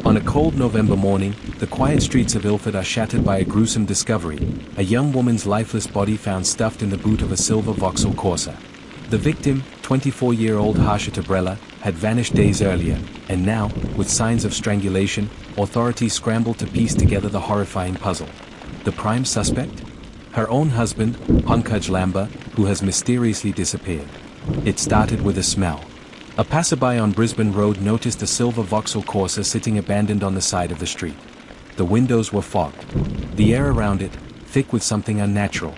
On a cold November morning, the quiet streets of Ilford are shattered by a gruesome discovery: a young woman's lifeless body found stuffed in the boot of a silver Vauxhall Corsa. The victim, 24-year-old Harshita Brella, had vanished days earlier, and now, with signs of strangulation, authorities scrambled to piece together the horrifying puzzle. The prime suspect? Her own husband, Pankaj Lamba, who has mysteriously disappeared. It started with a smell. A passerby on Brisbane Road noticed a silver Vauxhall Corsa sitting abandoned on the side of the street. The windows were fogged. The air around it, thick with something unnatural.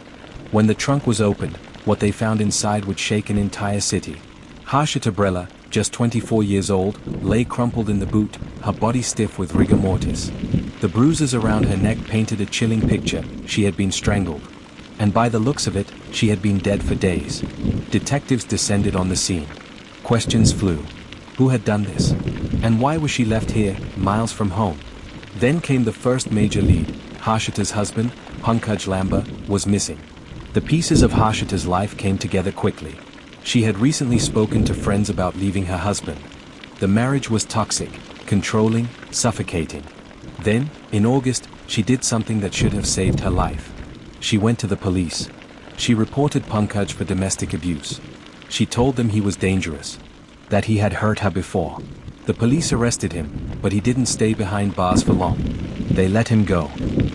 When the trunk was opened, what they found inside would shake an entire city. Harshita Brella, just 24 years old, lay crumpled in the boot, her body stiff with rigor mortis. The bruises around her neck painted a chilling picture: she had been strangled. And by the looks of it, she had been dead for days. Detectives descended on the scene. Questions flew. Who had done this? And why was she left here, miles from home? Then came the first major lead: Harshita's husband, Pankaj Lamba, was missing. The pieces of Harshita's life came together quickly. She had recently spoken to friends about leaving her husband. The marriage was toxic, controlling, suffocating. Then, in August, she did something that should have saved her life. She went to the police. She reported Pankaj for domestic abuse. She told them he was dangerous, that he had hurt her before. The police arrested him, but he didn't stay behind bars for long. They let him go.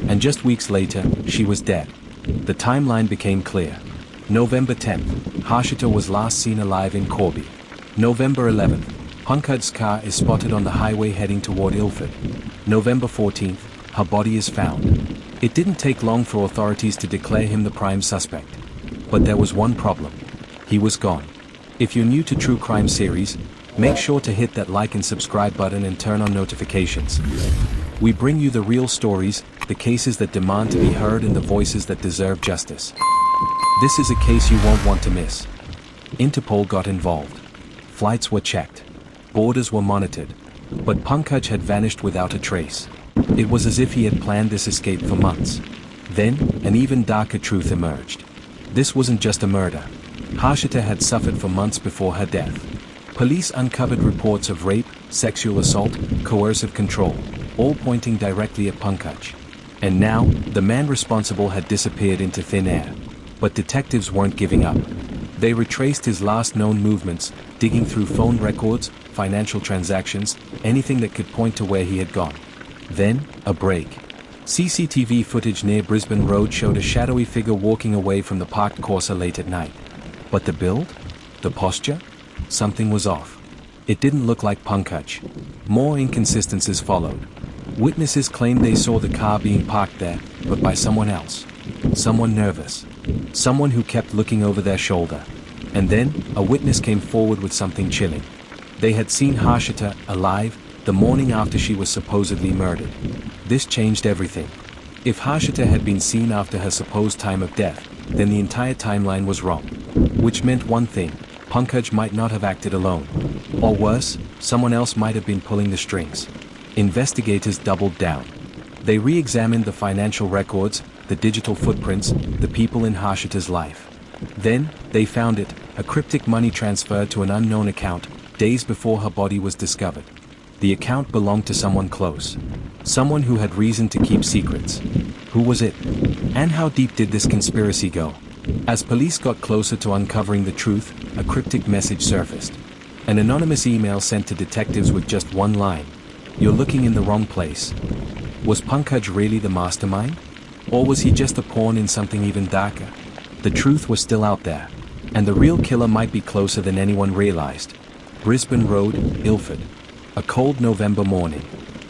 And just weeks later, she was dead. The timeline became clear. November 10th, Harshita was last seen alive in Corby. November 11th, Pankaj's car is spotted on the highway heading toward Ilford. November 14th, her body is found. It didn't take long for authorities to declare him the prime suspect. But there was one problem. He was gone. If you're new to True Crime series, make sure to hit that like and subscribe button and turn on notifications. We bring you the real stories, the cases that demand to be heard, and the voices that deserve justice. This is a case you won't want to miss. Interpol got involved. Flights were checked. Borders were monitored. But Pankaj had vanished without a trace. It was as if he had planned this escape for months. Then, an even darker truth emerged. This wasn't just a murder. Harshita had suffered for months before her death. Police uncovered reports of rape, sexual assault, coercive control, all pointing directly at Pankaj. And now, the man responsible had disappeared into thin air. But detectives weren't giving up. They retraced his last known movements, digging through phone records, financial transactions, anything that could point to where he had gone. Then, a break. CCTV footage near Brisbane Road showed a shadowy figure walking away from the parked Corsa late at night. But the build? The posture? Something was off. It didn't look like Pankaj. More inconsistencies followed. Witnesses claimed they saw the car being parked there, but by someone else. Someone nervous. Someone who kept looking over their shoulder. And then, a witness came forward with something chilling. They had seen Harshita alive the morning after she was supposedly murdered. This changed everything. If Harshita had been seen after her supposed time of death, then the entire timeline was wrong. Which meant one thing: Pankaj might not have acted alone. Or worse, someone else might have been pulling the strings. Investigators doubled down. They re-examined the financial records, the digital footprints, the people in Harshita's life. Then, they found it: a cryptic money transfer to an unknown account, days before her body was discovered. The account belonged to someone close. Someone who had reason to keep secrets. Who was it? And how deep did this conspiracy go? As police got closer to uncovering the truth, a cryptic message surfaced. An anonymous email sent to detectives with just one line: "You're looking in the wrong place." Was Pankaj really the mastermind? Or was he just a pawn in something even darker? The truth was still out there. And the real killer might be closer than anyone realized. Brisbane Road, Ilford. A cold November morning.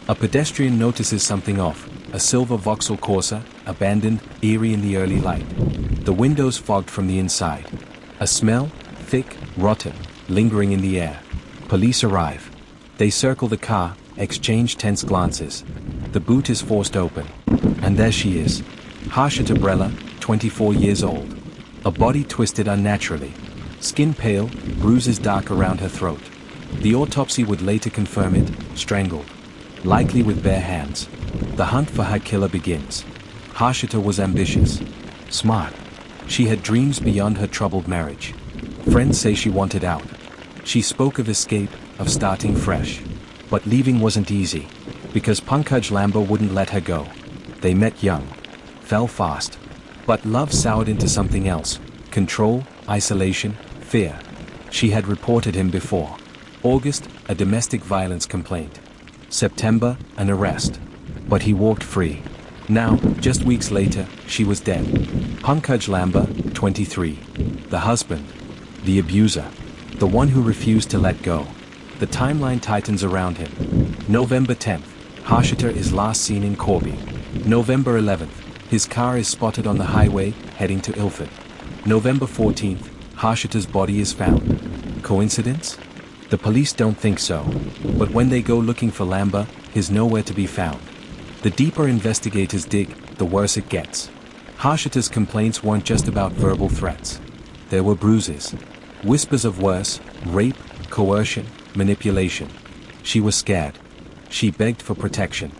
A pedestrian notices something off: a silver Vauxhall Corsa, abandoned, eerie in the early light. The windows fogged from the inside. A smell, thick, rotten, lingering in the air. Police arrive. They circle the car, exchange tense glances. The boot is forced open. And there she is. Harshita Brella, 24 years old. A body twisted unnaturally. Skin pale, bruises dark around her throat. The autopsy would later confirm it: strangled. Likely with bare hands. The hunt for her killer begins. Harshita was ambitious. Smart. She had dreams beyond her troubled marriage. Friends say she wanted out. She spoke of escape, of starting fresh. But leaving wasn't easy. Because Pankaj Lamba wouldn't let her go. They met young. Fell fast. But love soured into something else. Control, isolation, fear. She had reported him before. August, a domestic violence complaint. September, an arrest. But he walked free. Now, just weeks later, she was dead. Pankaj Lamba, 23. The husband. The abuser. The one who refused to let go. The timeline tightens around him. November 10th. Harshita is last seen in Corby. November 11th. His car is spotted on the highway, heading to Ilford. November 14th. Harshita's body is found. Coincidence? The police don't think so. But when they go looking for Lamba, he's nowhere to be found. The deeper investigators dig, the worse it gets. Harshita's complaints weren't just about verbal threats. There were bruises. Whispers of worse, rape, coercion, manipulation. She was scared. She begged for protection.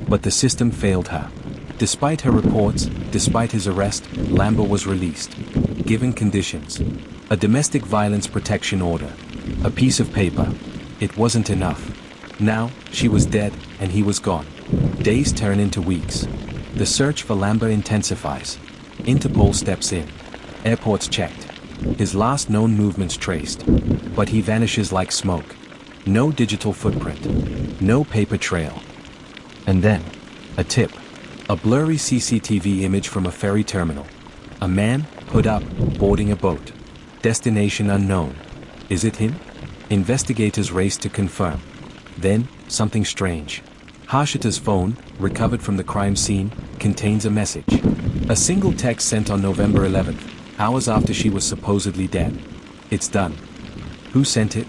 But the system failed her. Despite her reports, despite his arrest, Lamba was released. Given conditions. A domestic violence protection order. A piece of paper. It wasn't enough. Now, she was dead, and he was gone. Days turn into weeks. The search for Lamba intensifies. Interpol steps in. Airports checked. His last known movements traced. But he vanishes like smoke. No digital footprint. No paper trail. And then, a tip. A blurry CCTV image from a ferry terminal. A man, hood up, boarding a boat. Destination unknown. Is it him? Investigators race to confirm. Then, something strange. Harshita's phone, recovered from the crime scene, contains a message. A single text sent on November 11th, hours after she was supposedly dead. It's done. Who sent it?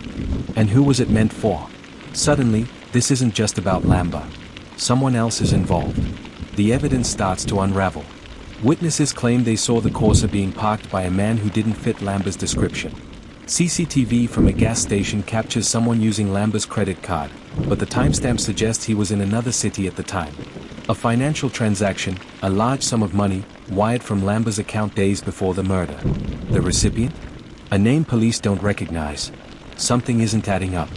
And who was it meant for? Suddenly, this isn't just about Lamba. Someone else is involved. The evidence starts to unravel. Witnesses claim they saw the Corsa being parked by a man who didn't fit Lamba's description. CCTV from a gas station captures someone using Lamba's credit card, but the timestamp suggests he was in another city at the time. A financial transaction, a large sum of money, wired from Lamba's account days before the murder. The recipient? A name police don't recognize. Something isn't adding up.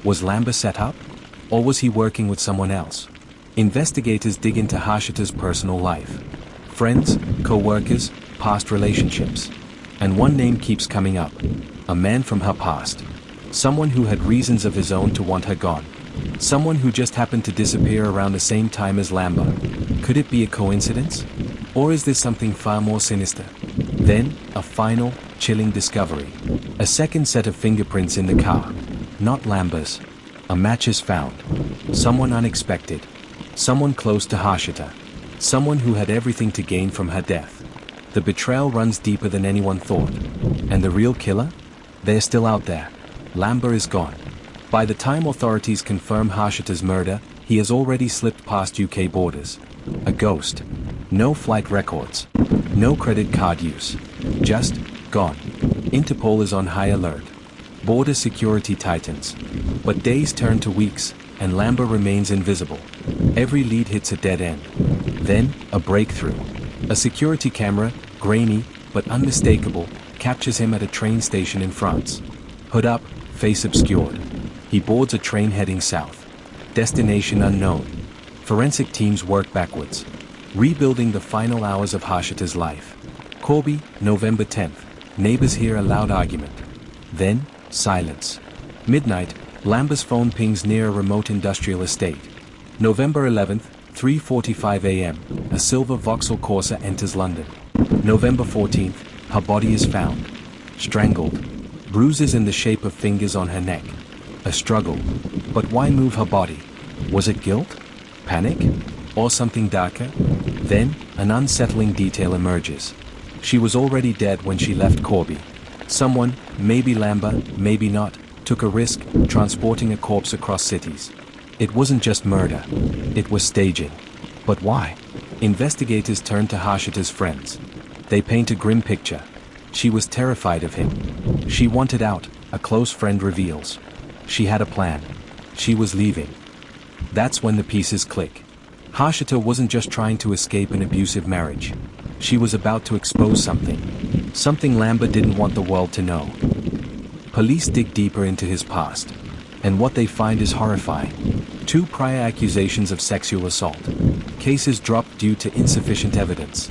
Was Lamba set up? Or was he working with someone else? Investigators dig into Harshita's personal life. Friends, co-workers, past relationships. And one name keeps coming up. A man from her past. Someone who had reasons of his own to want her gone. Someone who just happened to disappear around the same time as Lamba. Could it be a coincidence? Or is this something far more sinister? Then, a final, chilling discovery. A second set of fingerprints in the car. Not Lamba's. A match is found. Someone unexpected. Someone close to Harshita. Someone who had everything to gain from her death. The betrayal runs deeper than anyone thought. And the real killer? They're still out there. Lamba is gone. By the time authorities confirm Harshita's murder, he has already slipped past UK borders. A ghost. No flight records. No credit card use. Just gone. Interpol is on high alert. Border security tightens. But days turn to weeks, and Lamba remains invisible. Every lead hits a dead end. Then, a breakthrough. A security camera, grainy, but unmistakable, captures him at a train station in France. Hood up, face obscured. He boards a train heading south. Destination unknown. Forensic teams work backwards. Rebuilding the final hours of Harshita's life. Corby, November 10th. Neighbors hear a loud argument. Then, silence. Midnight, Lamba's phone pings near a remote industrial estate. November 11th, 3:45 a.m. A silver Vauxhall Corsa enters London. November 14th, her body is found. Strangled. Bruises in the shape of fingers on her neck. A struggle. But why move her body? Was it guilt? Panic? Or something darker? Then, an unsettling detail emerges. She was already dead when she left Corby. Someone, maybe Lamba, maybe not, took a risk, transporting a corpse across cities. It wasn't just murder. It was staging. But why? Investigators turn to Harshita's friends. They paint a grim picture. She was terrified of him. She wanted out, a close friend reveals. She had a plan. She was leaving. That's when the pieces click. Harshita wasn't just trying to escape an abusive marriage. She was about to expose something. Something Lamba didn't want the world to know. Police dig deeper into his past. And what they find is horrifying. 2 prior accusations of sexual assault. Cases dropped due to insufficient evidence.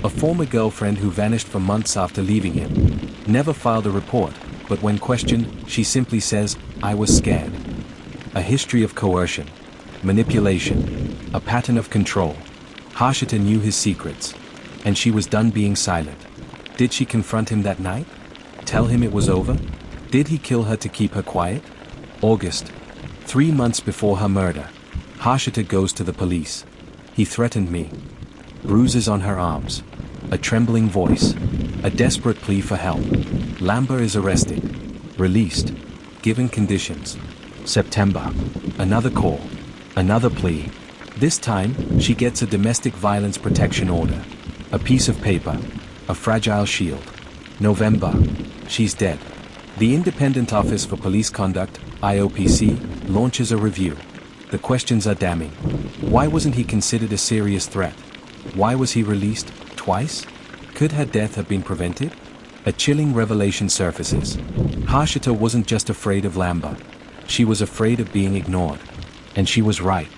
A former girlfriend who vanished for months after leaving him. Never filed a report, but when questioned, she simply says, "I was scared." A history of coercion, manipulation, a pattern of control. Harshita knew his secrets, and she was done being silent. Did she confront him that night? Tell him it was over? Did he kill her to keep her quiet? August. 3 months before her murder. Harshita goes to the police. "He threatened me." Bruises on her arms. A trembling voice. A desperate plea for help. Lambert is arrested. Released. Given conditions. September. Another call. Another plea. This time, she gets a domestic violence protection order. A piece of paper. A fragile shield. November. She's dead. The Independent Office for Police Conduct, IOPC, launches a review. The questions are damning. Why wasn't he considered a serious threat? Why was he released twice? Could her death have been prevented? A chilling revelation surfaces. Harshita wasn't just afraid of Lambert. She was afraid of being ignored. And she was right.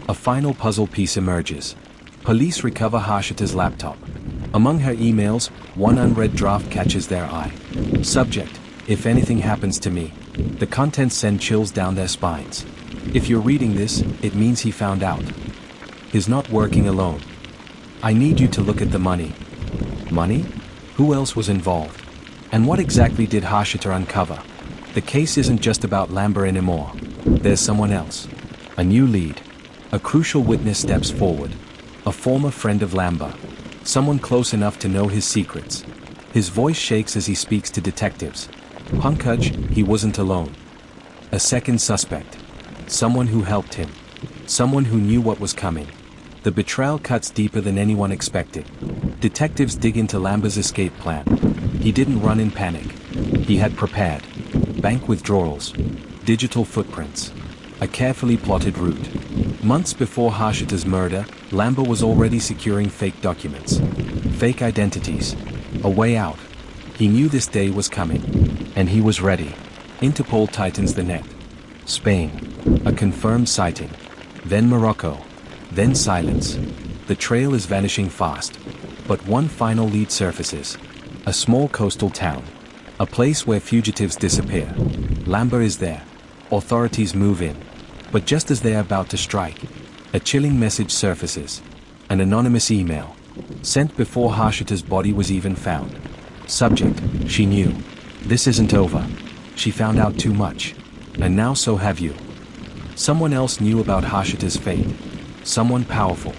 A final puzzle piece emerges. Police recover Harshita's laptop. Among her emails, one unread draft catches their eye. Subject: "If anything happens to me." The contents send chills down their spines. If you're reading this, it means he found out. He's not working alone. "I need you to look at the money." Money? Who else was involved? And what exactly did Harshita uncover? The case isn't just about Lambert anymore. There's someone else. A new lead. A crucial witness steps forward. A former friend of Lambert. Someone close enough to know his secrets. His voice shakes as he speaks to detectives. Pankaj, he wasn't alone. A second suspect. Someone who helped him. Someone who knew what was coming. The betrayal cuts deeper than anyone expected. Detectives dig into Lambert's escape plan. He didn't run in panic. He had prepared. Bank withdrawals. Digital footprints. A carefully plotted route. Months before Harshita's murder, Lambert was already securing fake documents. Fake identities. A way out. He knew this day was coming. And he was ready. Interpol tightens the net. Spain. A confirmed sighting. Then Morocco. Then silence. The trail is vanishing fast. But one final lead surfaces. A small coastal town. A place where fugitives disappear. Lambert is there. Authorities move in. But just as they are about to strike, a chilling message surfaces. An anonymous email. Sent before Harshita's body was even found. Subject: "She knew. This isn't over. She found out too much. And now so have you." Someone else knew about Harshita's fate. Someone powerful.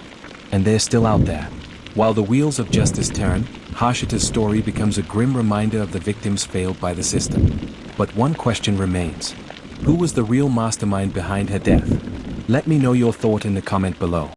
And they're still out there. While the wheels of justice turn, Harshita's story becomes a grim reminder of the victims failed by the system. But one question remains. Who was the real mastermind behind her death? Let me know your thought in the comment below.